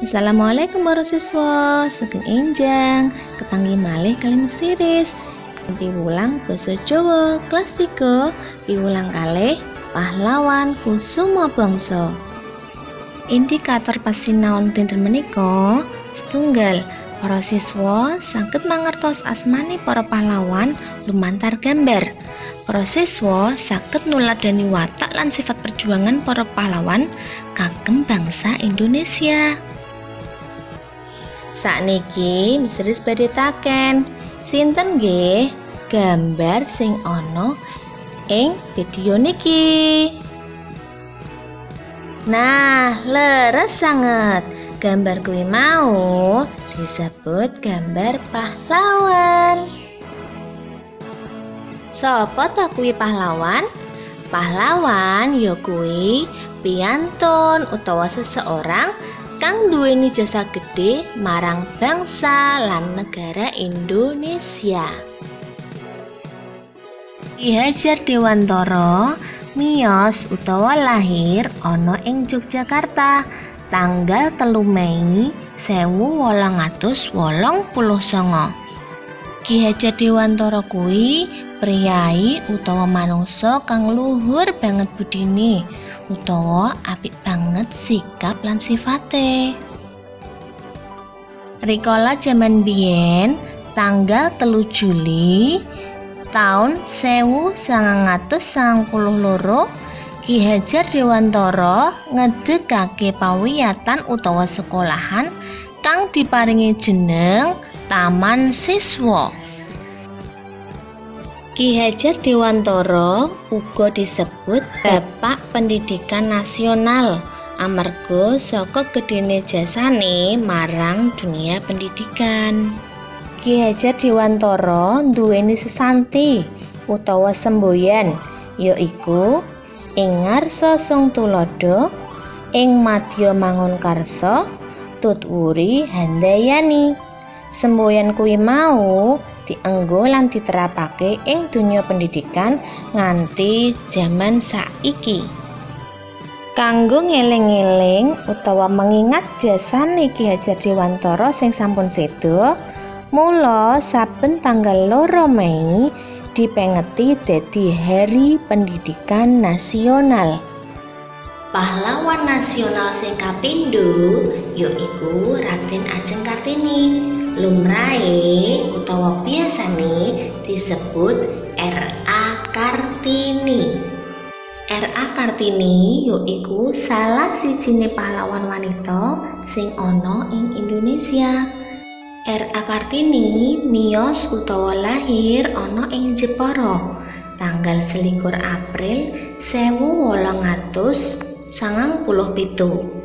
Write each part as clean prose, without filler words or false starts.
Assalamualaikum para siswa, sugeng enjang, kepanggih malih kalian Mas Riris. Piwulang basa Jawa kelas 3, piwulang kalih pahlawan kusuma bangsa. Indikator pasinaon dinten menika setunggal. Para siswa saged mangertos asmane para pahlawan lumantar gambar. Para siswa saged nuladani watak lan sifat perjuangan para pahlawan kagem bangsa Indonesia. Sakniki Miss Riris badhe taken sinten nggih gambar sing ana ing video niki. Nah, leres sanget. Gambar kuwi mau disebut gambar pahlawan. Sapa ta kuwi pahlawan? Pahlawan ya kuwi piyantun utawa seseorang kang duweni jasa gede marang bangsa lan negara Indonesia. Ki Hajar Dewantara miyos utawa lahir ana ing Yogyakarta tanggal 3 Mei 1889. Ki Hajar Dewantara kuwi priyayi utawa manungsa kang luhur banget budine utawa apik banget sikap lan sifate. Rikala jaman biyen tanggal 3 Juli tahun 1992 Ki Hajar Dewantara ngedegake pawiyatan utawa sekolahan kang diparingi jeneng Taman Siswa. Ki Hajar Dewantara uga disebut Bapak Pendidikan Nasional amarga saka gedene jasane marang dunia pendidikan. Ki Hajar Dewantara nduweni sesanti utawa semboyan yaiku ing ngarsa Sung Tuladha, ing Madya Mangunkarsa, Tutwuri Handayani. Semboyan kuwi mau dienggo lan diterapake ing dunia pendidikan nganti zaman saiki. Kanggo ngeling-eling utawa mengingat jasane Ki Hajar Dewantara sing sampun sedo, mula saben tanggal 2 Mei dipengeti dadi Hari Pendidikan Nasional. Pahlawan nasional sing kapindho yaiku Raden Ajeng Kartini. Lumrahe utawa biasane disebut R.A. Kartini. R.A. Kartini yaiku salah sijine pahlawan wanita sing ana ing Indonesia. R.A. Kartini miyos utawa lahir ana ing Jepara tanggal 21 April 1897.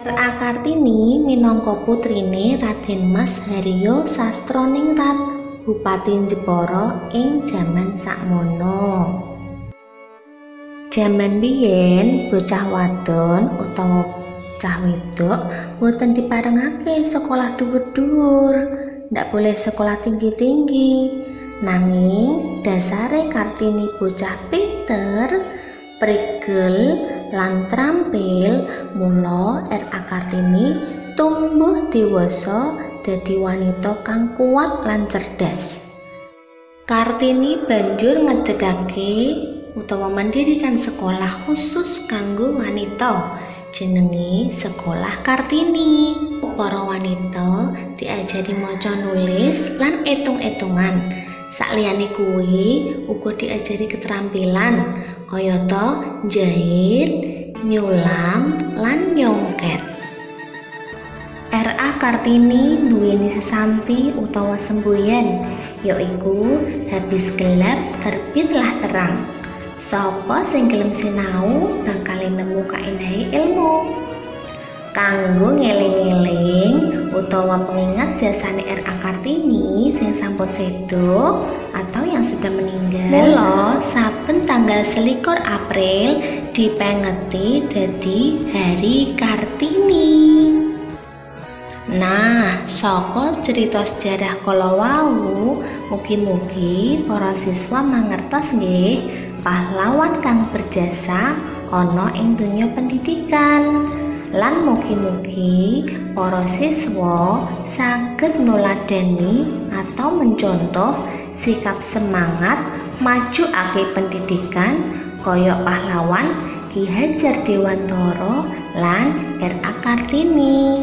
R.A. Kartini minangka putrine Raden Mas Haryo Sastroningrat, Bupati Jepara ing jaman sakmono. Jaman biyen bocah wadon utawa cah wedok boten diparengake sekolah dhuwur-dhuwur, ndak boleh sekolah tinggi-tinggi. Nanging dasare Kartini bocah pinter, prigel lan trampil, mula R.A. Kartini tumbuh dewasa dadi wanita kang kuat lan cerdas. Kartini banjur ngedegake utawa mendirikan sekolah khusus kanggo wanita jenenge Sekolah Kartini. Para wanita diajari maca nulis lan etung-etungan. Sakliyane kuwi uga diajari keterampilan kayata njahit, nyulam lan nyongket. R.A. Kartini duweni sesanti utawa semboyan yaiku habis gelap terbitlah terang. Sapa sing gelem sinau bakal nemu kaendahe ilmu. Kanggo ngeling-eling utawa mengingat jasane R.A. Kartini sing sampun sedo atau yang sudah meninggal, mula saben tanggal 21 April dipengeti dadi Hari Kartini. Nah, saka cerita sejarah kala wau, mugi-mugi para siswa mangertos nggih pahlawan kang berjasa ana ing dunia pendidikan. lan mugi-mugi para siswa saged nuladeni atau mencontoh sikap semangat majuake pendidikan kaya pahlawan Ki Hajar Dewantara lan R.A. Kartini.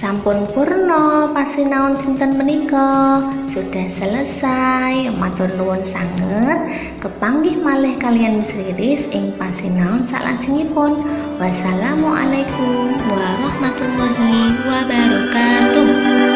Sampun purna pasinaon dinten menika, sudah selesai. Matur nuwun sanget, kepanggih malih kalian Miss Riris ing pasinaon salajengipun. Wassalamualaikum warahmatullahi wabarakatuh.